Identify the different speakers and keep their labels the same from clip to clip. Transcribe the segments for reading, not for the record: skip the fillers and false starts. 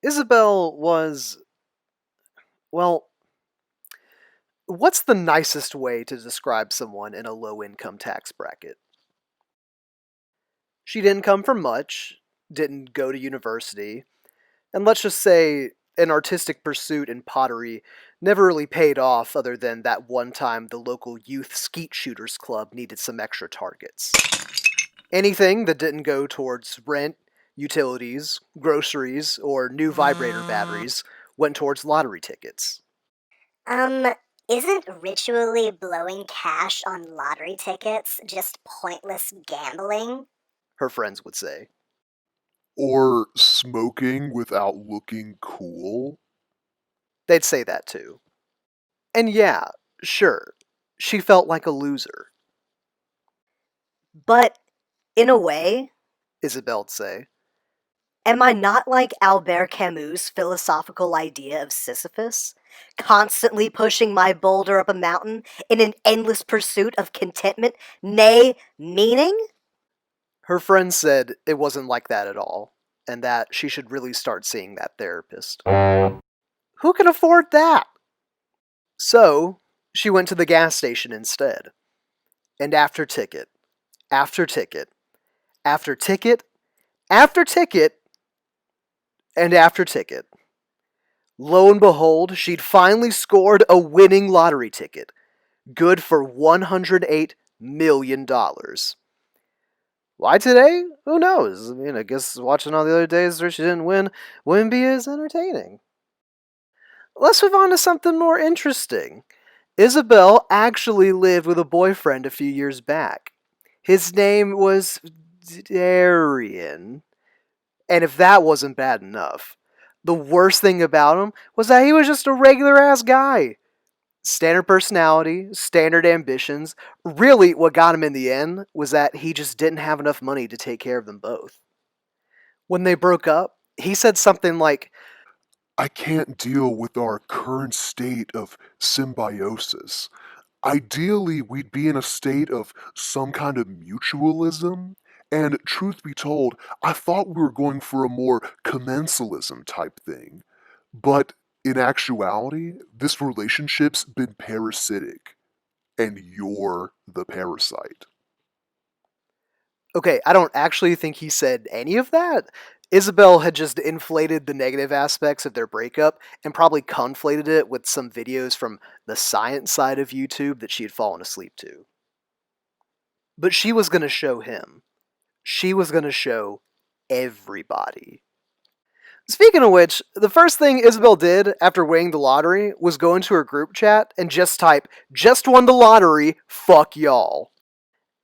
Speaker 1: Isabel was, well, what's the nicest way to describe someone in a low-income tax bracket? She didn't come from much, didn't go to university, and let's just say an artistic pursuit in pottery never really paid off other than that one time the local youth skeet shooters club needed some extra targets. Anything that didn't go towards rent, utilities, groceries, or new vibrator batteries went towards lottery tickets.
Speaker 2: Isn't ritually blowing cash on lottery tickets just pointless gambling?
Speaker 1: Her friends would say.
Speaker 3: Or smoking without looking cool?
Speaker 1: They'd say that too. And yeah, sure, she felt like a loser,
Speaker 4: But, in a way,
Speaker 1: Isabel'd say.
Speaker 4: am I not like Albert Camus' philosophical idea of Sisyphus? Constantly pushing my boulder up a mountain in an endless pursuit of contentment, nay, meaning?
Speaker 1: Her friends said it wasn't like that at all, and that she should really start seeing that therapist. Who can afford that? So, she went to the gas station instead. And after ticket, after ticket, after ticket, after ticket, and after ticket, lo and behold, she'd finally scored a winning lottery ticket, good for $108 million. Why today? Who knows? I mean, I guess watching all the other days where she didn't win wouldn't be as entertaining. Let's move on to something more interesting. Isabel actually lived with a boyfriend a few years back. His name was Darian. And if that wasn't bad enough, the worst thing about him was that he was just a regular ass guy. Standard personality, standard ambitions. Really, what got him in the end was that he just didn't have enough money to take care of them both. When they broke up, he said something like,
Speaker 3: I can't deal with our current state of symbiosis. Ideally, we'd be in a state of some kind of mutualism. And truth be told, I thought we were going for a more commensalism type thing. But in actuality, this relationship's been parasitic. And you're the parasite.
Speaker 1: okay, I don't actually think he said any of that. Isabel had just inflated the negative aspects of their breakup and probably conflated it with some videos from the science side of YouTube that she had fallen asleep to. But she was going to show him. She was going to show everybody. Speaking of which, the first thing Isabel did after winning the lottery was go into her group chat and just type, "Just won the lottery, fuck y'all."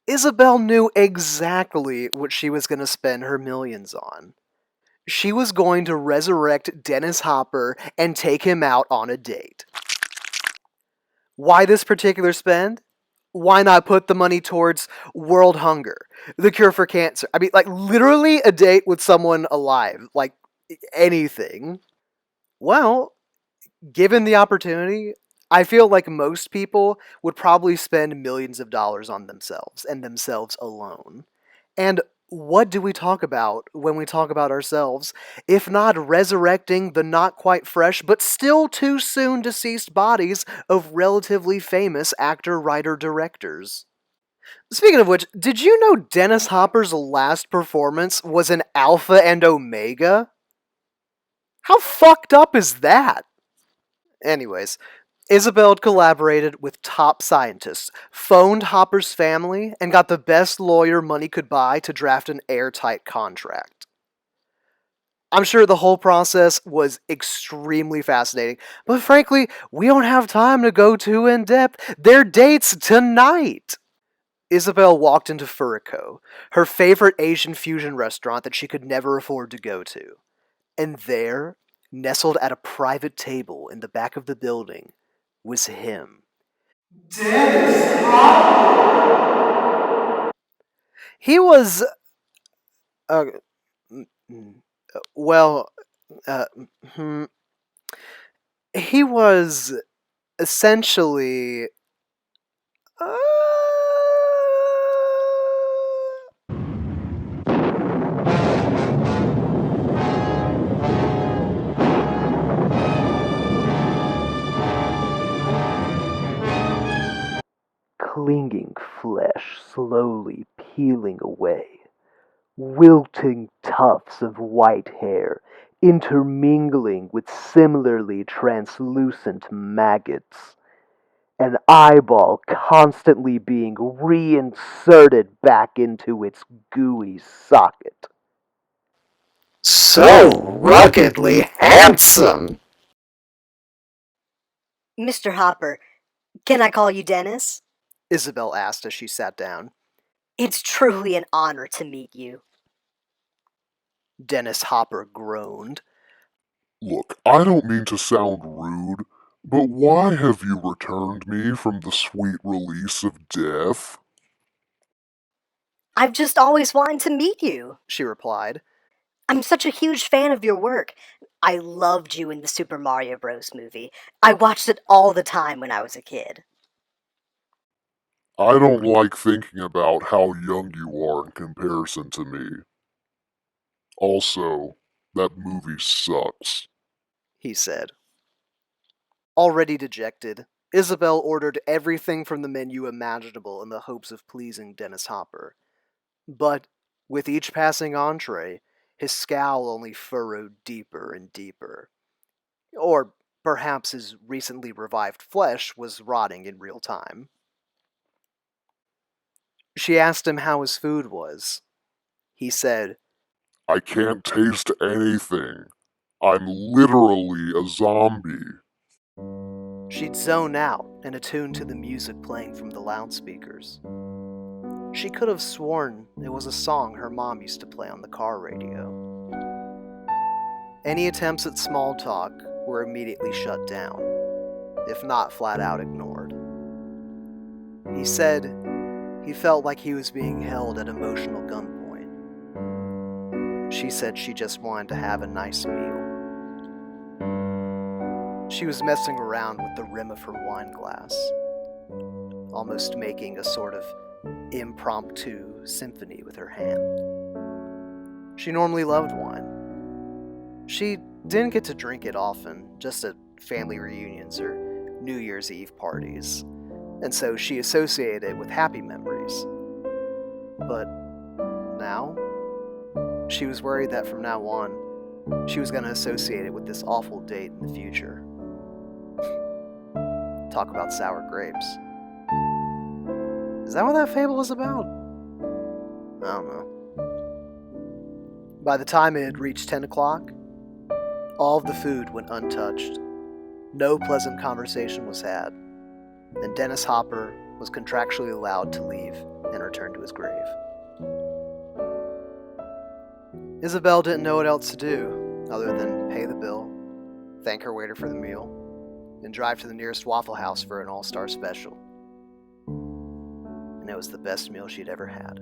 Speaker 1: Isabel knew exactly what she was going to spend her millions on. She was going to resurrect Dennis Hopper and take him out on a date. Why this particular spend? Why not put the money towards world hunger, the cure for cancer? I mean, like, literally a date with someone alive. Like, anything. Well, given the opportunity, I feel like most people would probably spend millions of dollars on themselves and themselves alone. And what do we talk about when we talk about ourselves, if not resurrecting the not quite fresh but still too soon deceased bodies of relatively famous actor, writer, directors? Speaking of which, did you know Dennis Hopper's last performance was an Alpha and Omega? How fucked up is that? Anyways, Isabel collaborated with top scientists, phoned Hopper's family, and got the best lawyer money could buy to draft an airtight contract. I'm sure the whole process was extremely fascinating, but frankly, we don't have time to go too in depth. Their date's tonight! Isabel walked into Furico, her favorite Asian fusion restaurant that she could never afford to go to. And there, nestled at a private table in the back of the building, was him. Dennis Hopper! He was... well... he was essentially... clinging flesh slowly peeling away, wilting tufts of white hair intermingling with similarly translucent maggots, an eyeball constantly being reinserted back into its gooey socket.
Speaker 5: So ruggedly handsome!
Speaker 4: Mr. Hopper, can I call you Dennis?
Speaker 1: Isabel asked as she sat down.
Speaker 4: It's truly an honor to meet you.
Speaker 1: Dennis Hopper groaned.
Speaker 3: Look, I don't mean to sound rude, but why have you returned me from the sweet release of death?
Speaker 4: I've just always wanted to meet you,
Speaker 1: she replied.
Speaker 4: I'm such a huge fan of your work. I loved you in the Super Mario Bros. Movie. I watched it all the time when I was a kid.
Speaker 3: I don't like thinking about how young you are in comparison to me. Also, that movie sucks,
Speaker 1: he said. Already dejected, Isabel ordered everything from the menu imaginable in the hopes of pleasing Dennis Hopper. But, with each passing entree, his scowl only furrowed deeper and deeper. Or perhaps his recently revived flesh was rotting in real time. She asked him how his food was. He said,
Speaker 3: I can't taste anything. I'm literally a zombie.
Speaker 1: She'd zone out and attune to the music playing from the loudspeakers. She could have sworn it was a song her mom used to play on the car radio. Any attempts at small talk were immediately shut down, if not flat out ignored. He said he felt like he was being held at emotional gunpoint. She said she just wanted to have a nice meal. She was messing around with the rim of her wine glass, almost making a sort of impromptu symphony with her hand. She normally loved wine. She didn't get to drink it often, just at family reunions or New Year's Eve parties, and so she associated it with happy memories. But now, she was worried that from now on, she was going to associate it with this awful date in the future. Talk about sour grapes. Is that what that fable is about? I don't know. By the time it had reached 10 o'clock, all of the food went untouched. No pleasant conversation was had, and Dennis Hopper was contractually allowed to leave and return to his grave. Isabel didn't know what else to do other than pay the bill, thank her waiter for the meal, and drive to the nearest Waffle House for an all-star special. And it was the best meal she'd ever had.